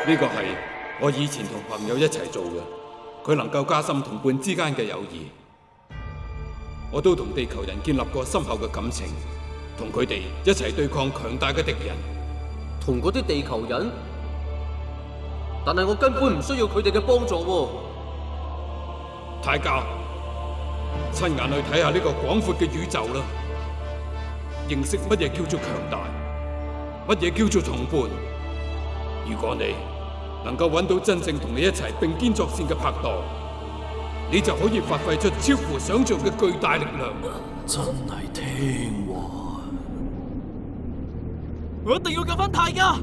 呢個係我以前同朋友一齊做嘅，佢能夠加深同伴之間嘅友誼。我都同地球人建立過深厚嘅感情，同佢哋一齊對抗強大嘅敵人。同嗰啲地球人？但係我根本唔需要佢哋嘅幫助喎。太監，親眼去睇下呢個廣闊嘅宇宙啦，認識乜嘢叫做強大，乜嘢叫做同伴。如果你能夠揾到真正同你一齊並肩作戰嘅拍檔，你就可以發揮出超乎想象嘅巨大力量。真係聽話，我一定要救翻太家！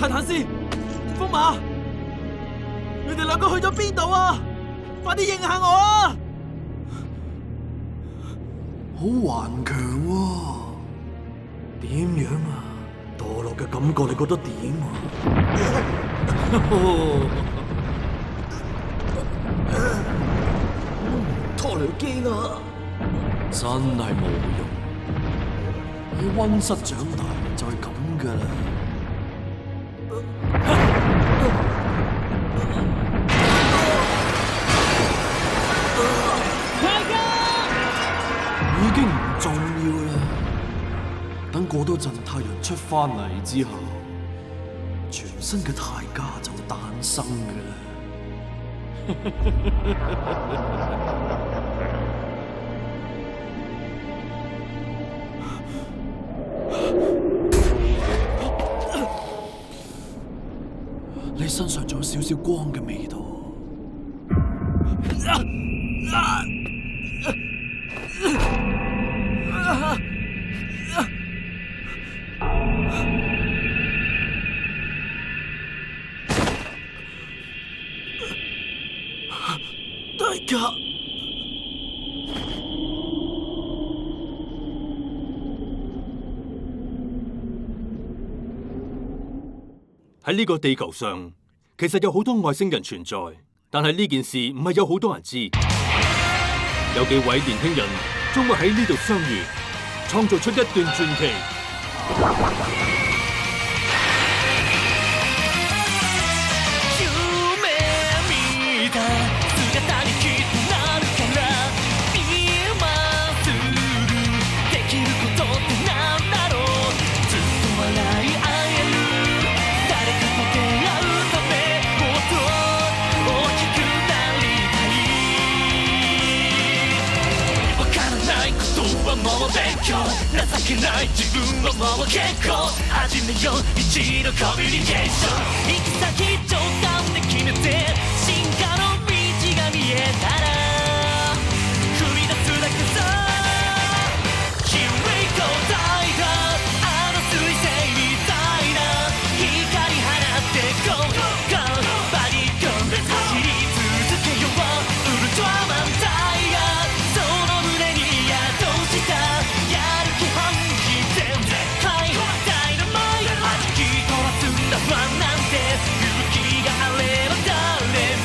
泰坦斯、風馬，你哋兩個去咗邊度啊？快啲應下我啊！好頑強喎，點樣啊？墮落嘅感覺你覺得點啊？托雷基亞真係冇用，喺溫室長大就係咁噶啦。已經唔重要啦，等過多陣太陽出翻嚟之後，全新嘅太家就會誕生噶啦。你身上仲有少少光嘅味道。大家，喺呢個地球上，其實有好多外星人存在，但係呢件事唔係有好多人知。有幾位年輕人終會喺呢度相遇，創造出一段傳奇。もう勉強情けない自分はもう結構始めよう一度コミュニケーション行き先直感で決めて進化の道が見えたら踏み出すだけさ Here we go 大河あの彗星みたいな光放って Go Go バディゴン走り続けようウルトラマンタイガーその胸にやる気本気全開ダイナマイト弾き飛ばすんだファンなんて勇気があれば誰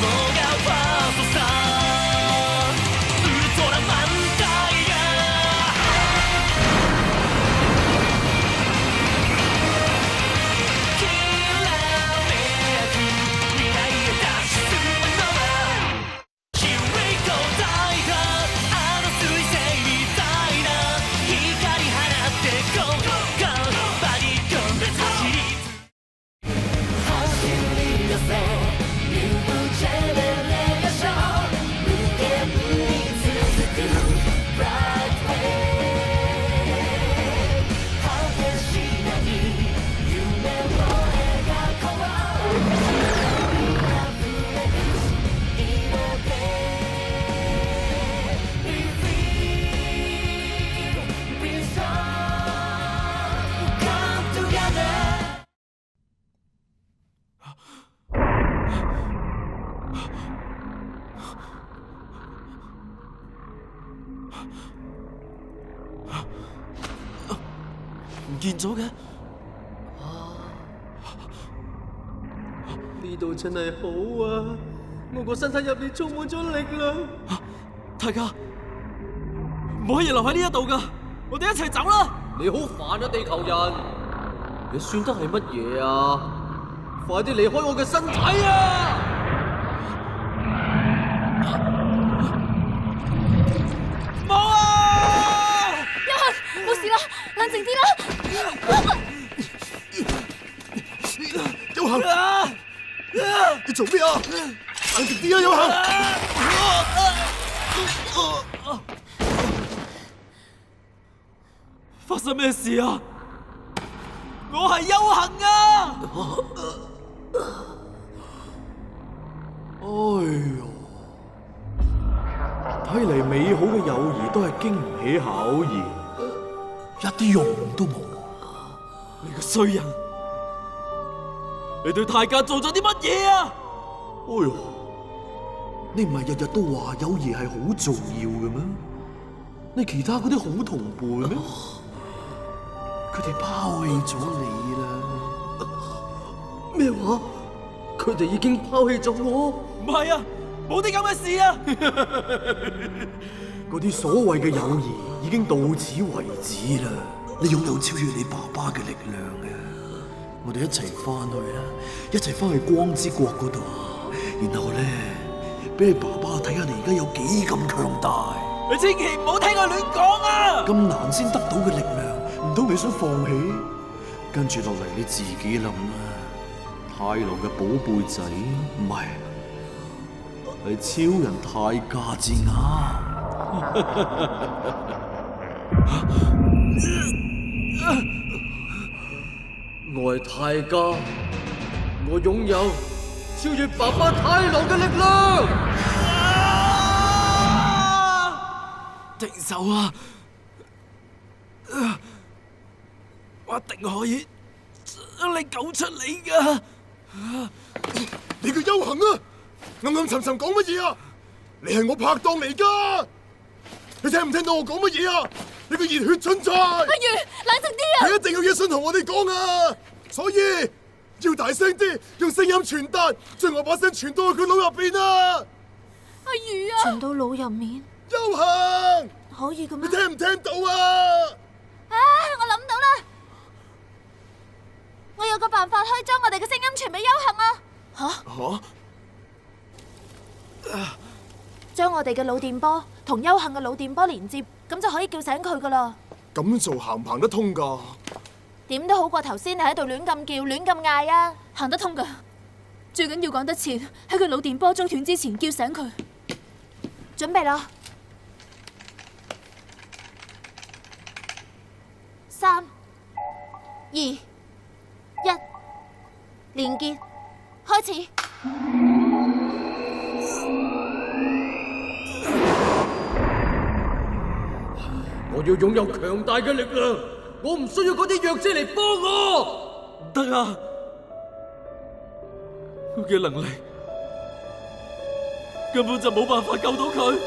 もがファーストさウルトラマンタイガーきらめく未来へ脱出するのは Here we go タイガーあの彗星みたいな光放って Go Go バディゴン走り走り出せニュージェネレーション無限に続く Bright Way 果てしない夢を描こう光あふれる色で Be free Be strong Come together 唔見咗嘅。呢度真係好啊！我個身體入面充滿咗力量。大家唔可以留喺呢一度噶，我哋一齊走啦！你好煩啊，地球人！你算得係乜嘢啊？快啲離開我嘅身體啊！冇啊！優恒，冇事啦，冷靜啲啦。優恒，你做咩啊？冷靜啲啊，優恒！發生咩事啊？我係優恒啊！哎呦，睇嚟美好嘅友誼都係經唔起考驗，一啲用都冇。你個衰人！你對大家做咗啲乜嘢啊？哎呦，你唔係日日都話友誼係好重要嘅咩？你其他嗰啲好同伴咩？佢哋拋棄咗你啦！咩話？佢哋已經拋棄咗我？唔係啊，冇啲咁嘅事啊！嗰啲所謂嘅友誼已經到此為止啦！你擁有超越你爸爸嘅力量啊！我哋一齊翻去啦，一齊翻去光之國嗰度，然後咧，俾你爸爸睇下你而家有幾咁強大。你千祈唔好聽佢亂講啊！咁難先得到嘅力量，唔通你想放棄？跟住落嚟你自己諗啦。太郎嘅寶貝仔唔係，係超人泰迦至啱。我係泰迦，我擁有超越爸爸太郎嘅力量。停手啊！我一定可以將你救出嚟噶！你個優恒啊，暗暗沉沉講乜嘢啊？你係我拍檔嚟噶，你聽唔聽到我講乜嘢啊？你個熱血蠢材！阿月，冷靜啲啊！佢一定有嘢想同我哋講啊，所以要大聲啲，用聲音傳達，將我把聲傳到去佢腦入邊啊！阿月啊！傳到腦入面，優恒，可以嘅咩？你聽唔聽到啊？啊！我諗到啦，我有個辦法可以將我哋嘅聲音傳俾優恒啊！將我哋嘅腦電波同優恒嘅腦電波連接，咁就可以叫醒佢噶啦。咁做行唔行得通噶？點都好過頭先你喺度亂咁叫、亂咁嗌啊！行得通噶，最緊要趕得切，喺佢腦電波中斷之前叫醒佢。準備啦！3、2、1，連結，開始。我要擁有強大嘅力量，我唔需要嗰啲弱者嚟幫我。唔得啊！佢嘅能力根本就冇辦法救到佢。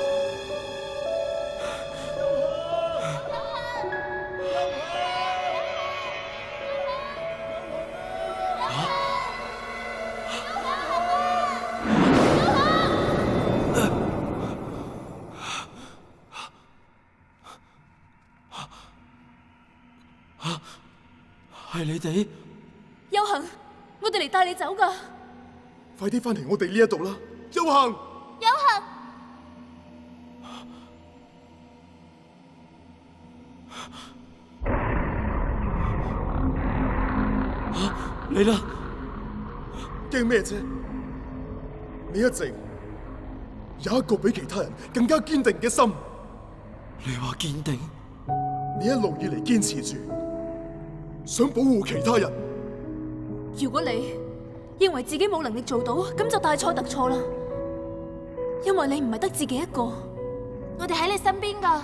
係你哋？優恒，我哋嚟帶你走噶。快啲翻嚟我哋呢一度啦，優恒！優恒，嚟啦！驚咩啫？你一直有一個比其他人更加堅定嘅心。你話堅定？你一路以嚟堅持住，想保護其他人。如果你認為自己冇能力做到，咁就大錯特錯啦。因為你唔係得自己一個，我哋喺你身邊噶。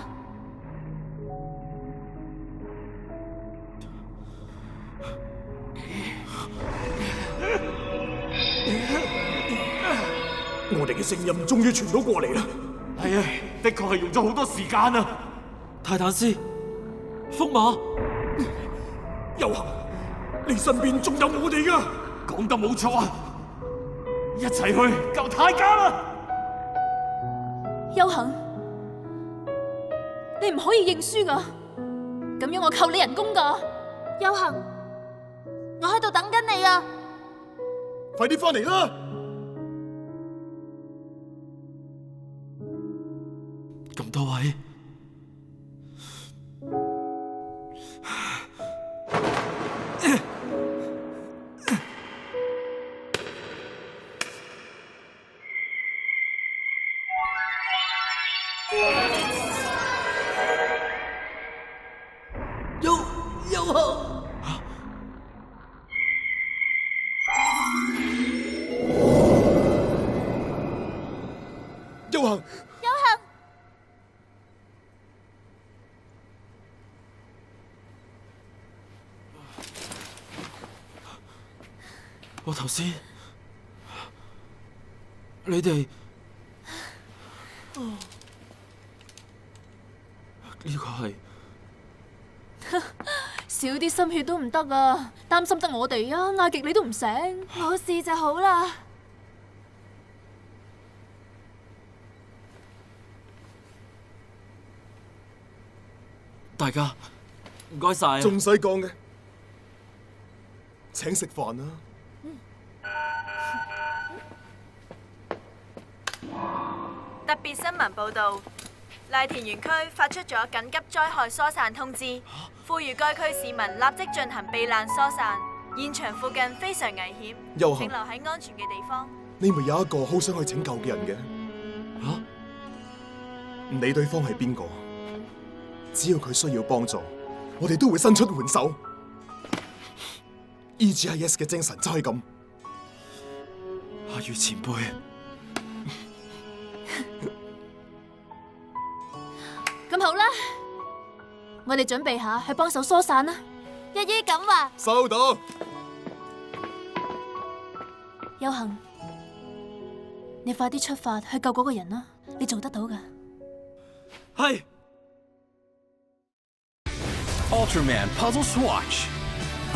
我哋嘅聲音終於傳到過嚟啦。係啊，的確係用咗好多時間啊！泰坦斯，福馬，優恒，你身邊仲有我哋噶。講得冇錯啊！一齊去救泰迦啦！優恒，你唔可以認輸噶，咁樣我扣你人工噶。優恒，我喺度等緊你啊！快啲翻嚟啦！咁多位，優恒，優恒，我頭先，你哋，呢個係少啲心血都唔得啊！擔心得我哋啊，嗌極你都唔醒。冇事就好啦。大家唔該晒啊！仲使講嘅？請食飯啦！特別新聞報導，賴田園區發出咗緊急災害疏散通知，呼籲該區市民立即進行避難疏散。現場附近非常危險，優恒請留喺安全嘅地方。你咪有一個好想去拯救嘅人嘅？唔理對方係邊個，只要佢需要幫助，我哋都會伸出援手。EGIS 嘅精神就係咁。阿月前輩，咁好啦，我哋準備下去幫手疏散啦。一於咁話。收到。優恒，你快啲出發去救嗰個人啦，你做得到㗎。係。Ultraman Puzzle Swatch,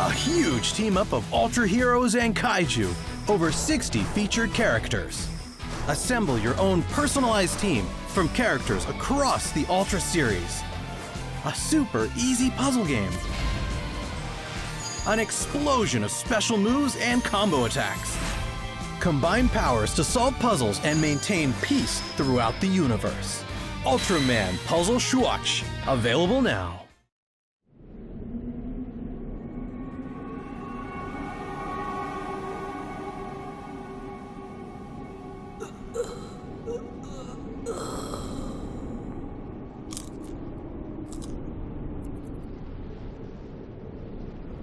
a huge team-up of Ultra Heroes and Kaiju, over 60 featured characters. Assemble your own personalized team from characters across the Ultra series. A super easy puzzle game. An explosion of special moves and combo attacks. Combine powers to solve puzzles and maintain peace throughout the universe. Ultraman Puzzle Swatch, available now.「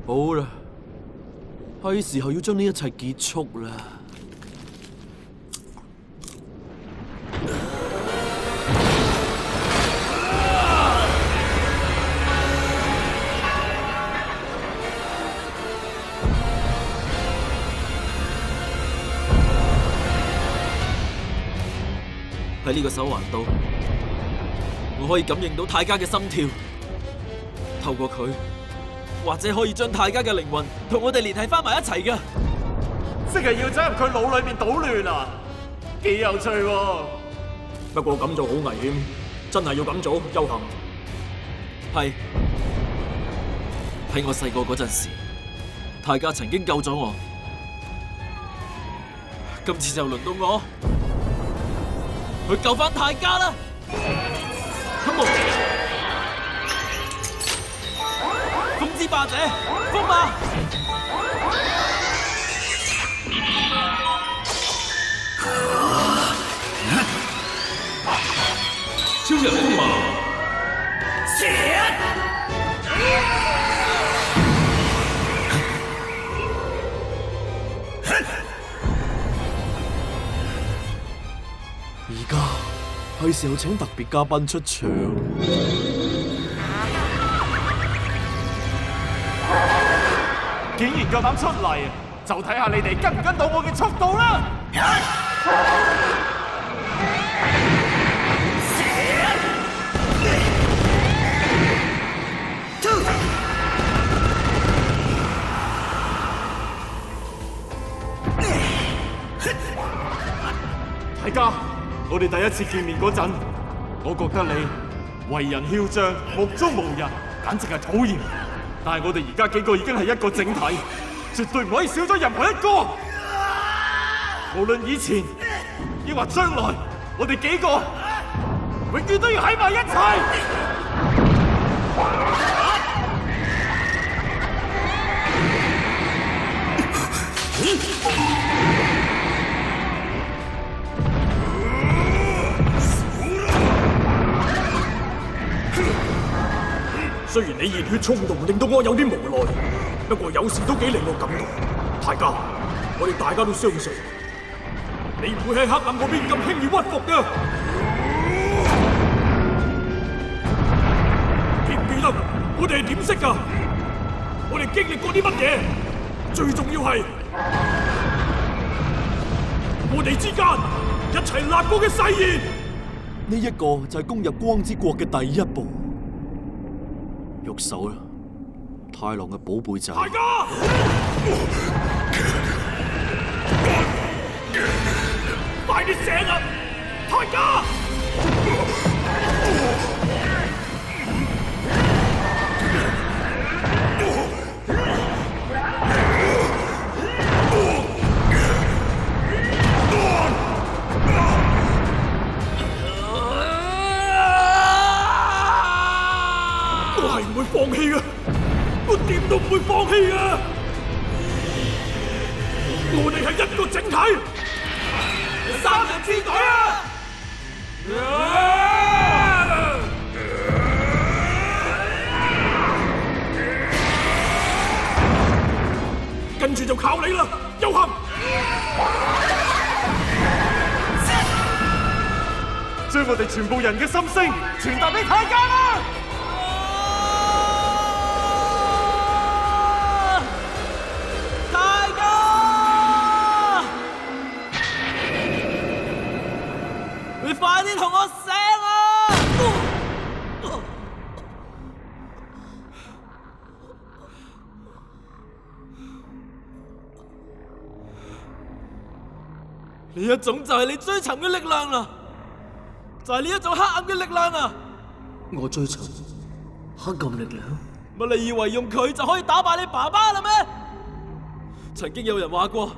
好啦，係時候要將呢一切結束啦。喺呢個手環度，我可以感應到大家嘅心跳，透過佢，或者可以將大家嘅靈魂同我哋聯繫翻埋一齊㗎。即係要走入佢腦裏面搗亂啊！幾有趣喎！不過咁做好危險，真係要咁做，優恒。係喺我細個嗰陣時，大家曾經救咗我，今次就輪到我去救翻大家啦！ Come on！ 風之霸者，風馬！超人風馬！而家係時候請特別嘉賓出場。竟然夠膽出嚟，就睇下你哋跟唔跟到我嘅速度啦！大家，我哋第一次見面嗰陣，我覺得你為人囂張，目中無人，簡直係討厭。但係我哋而家幾個已經係一個整體，絕對唔可以少咗任何一個。無論以前抑或將來，我哋幾個永遠都要喺埋一齊。雖然你熱血衝動令到我有啲無奈，不過有時都幾令我感動。大家，我哋大家都相信你唔會喺黑暗嗰邊咁輕易屈服嘅。記唔記得我哋係點識㗎？我哋經歷過啲乜嘢？最重要係我哋之間一齊立過嘅誓言。呢一個就係攻入光之國嘅第一步。喐手啦，太郎嘅寶貝仔！大家，快啲醒啊！大家！我係唔會放棄嘅，我點都唔會放棄嘅。我哋係一個整體，三人之隊啊！跟住就靠你啦，優行！將我哋全部人嘅心聲傳達俾大家啦！你快啲同我醒啊！呢一種就係你追尋嘅力量啦，就係呢一種黑暗嘅力量啊！我追尋黑暗力量？乜你以為用佢就可以打敗你爸爸啦咩？曾經有人話過，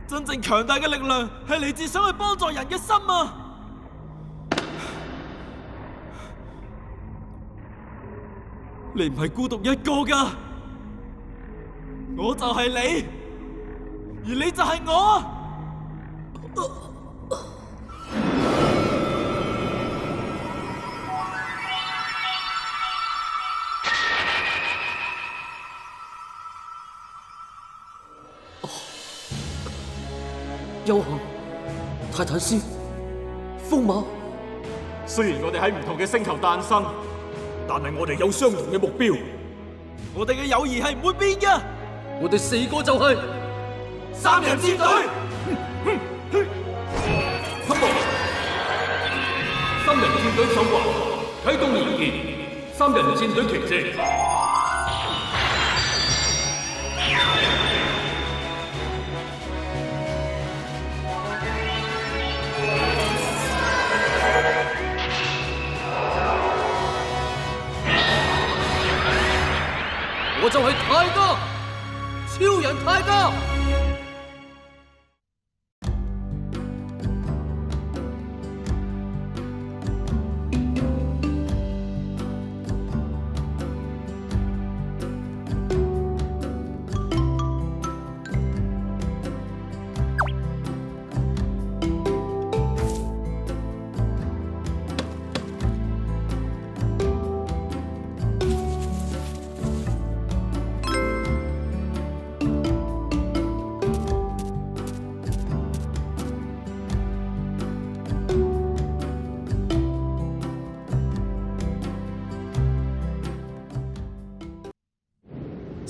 真正強大嘅力量係嚟自想去幫助人嘅心啊！你唔係孤獨一個㗎，我就係你，而你就係我。優行、泰坦斯、風馬，雖然我哋喺唔同嘅星球誕生，但係我哋有相同嘅目標，我哋嘅友誼係唔會變嘅。我哋四個就係三人戰隊。三人戰隊手環啟動連結，三人戰隊奇蹟。我就係泰迦，超人泰迦。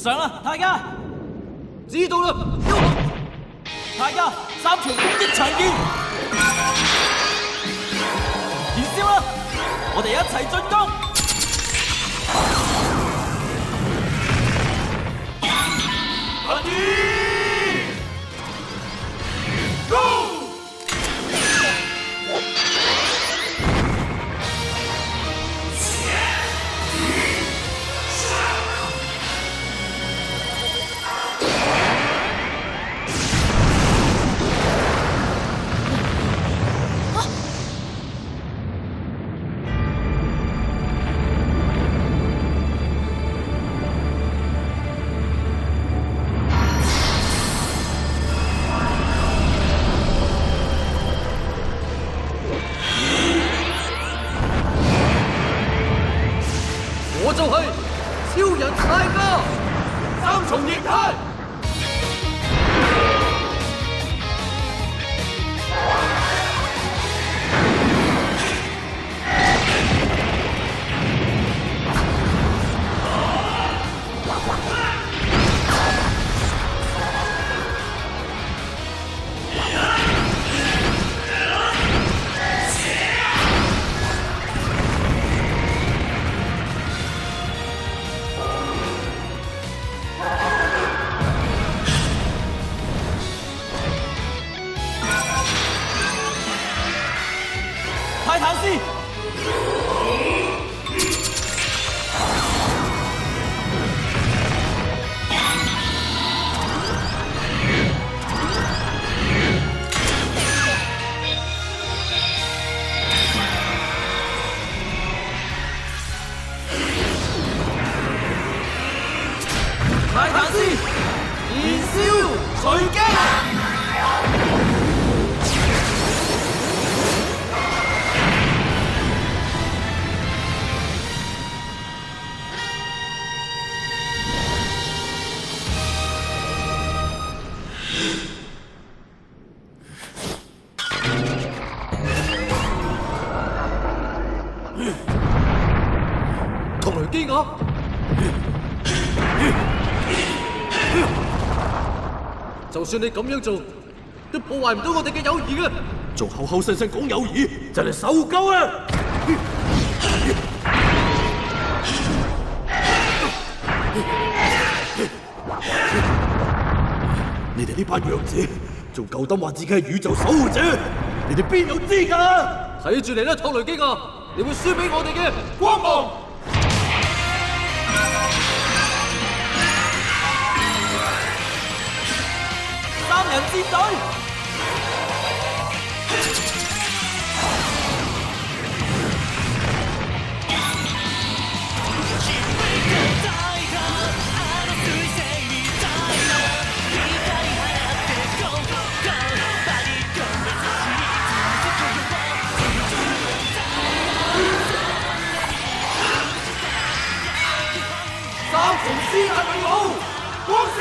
上啦，泰迦！知道啦，優行！泰迦，三條攻擊長劍，燃燒啦！我哋一齊進攻！重形態。泰坦斯，泰坦斯，燃燒隨機。同雷基亞，就算你咁樣做，都破壞唔到我哋嘅友誼嘅。仲口口聲聲講友誼，就嚟受夠啦！你哋呢班弱者，仲夠膽話自己係宇宙守護者？你哋邊有資格？睇住嚟啦，托雷基亞，你會輸俾我哋嘅光芒。三人戰隊，三重師大名佬，光師。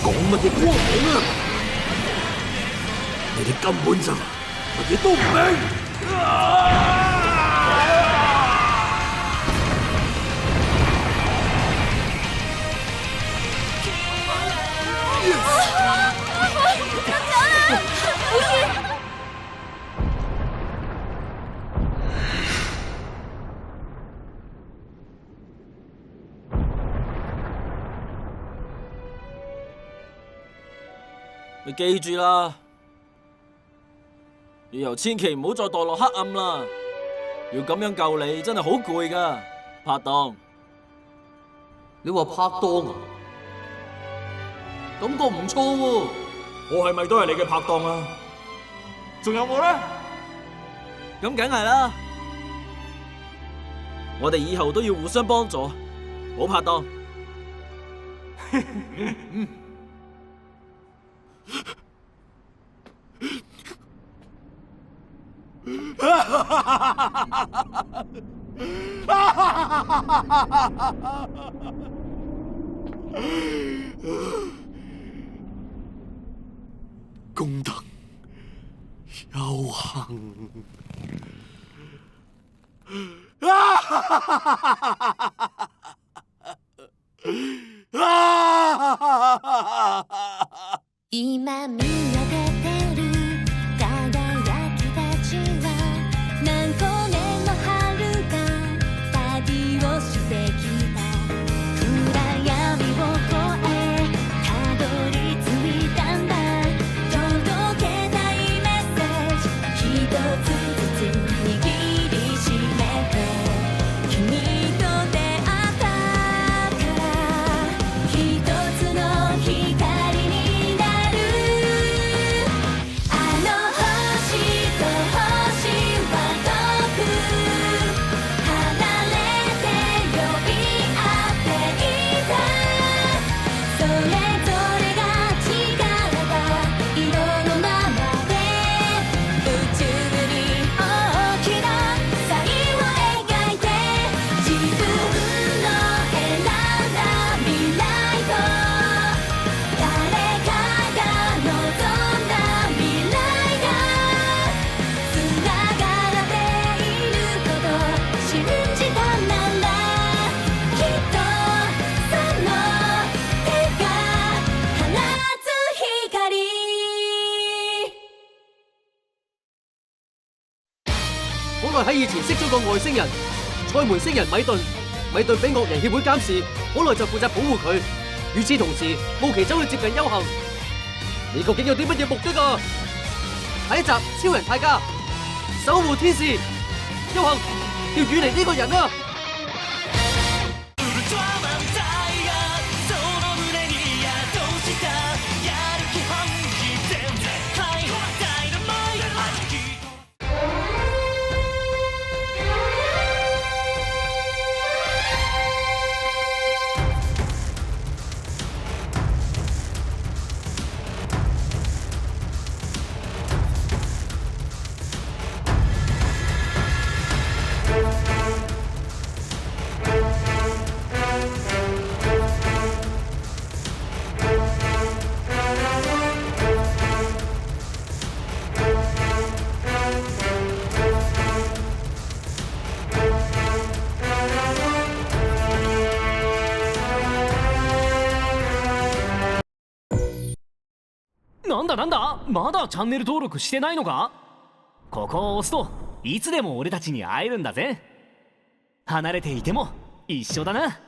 講乜嘢光芒啊！你哋根本就乜嘢都唔明。你記住啦，以後千祈唔好再墮落黑暗啦。要咁樣救你真係好攰噶，拍檔。你話拍檔啊？感覺唔錯喎。我係咪都係你嘅拍檔啊？仲有我咧？咁梗係啦，我哋以後都要互相幫助，好拍檔。功德有幸。今見上げてる輝きたちは何個年の春が旅をしてきた暗闇を越えたどり着いたんだ届けたいメッセージ一つずつ握りしめて君と出喺以前識咗個外星人，賽門星人米頓。米頓俾惡人協會監視，好耐就負責保護佢。與此同時，慕奇走去接近優幸。你究竟有啲乜嘢目的啊？下一集超人泰迦守護天使，優幸要遠離呢個人啊！なんだまだチャンネル登録してないのか？ここを押すといつでも俺たちに会えるんだぜ。離れていても一緒だな。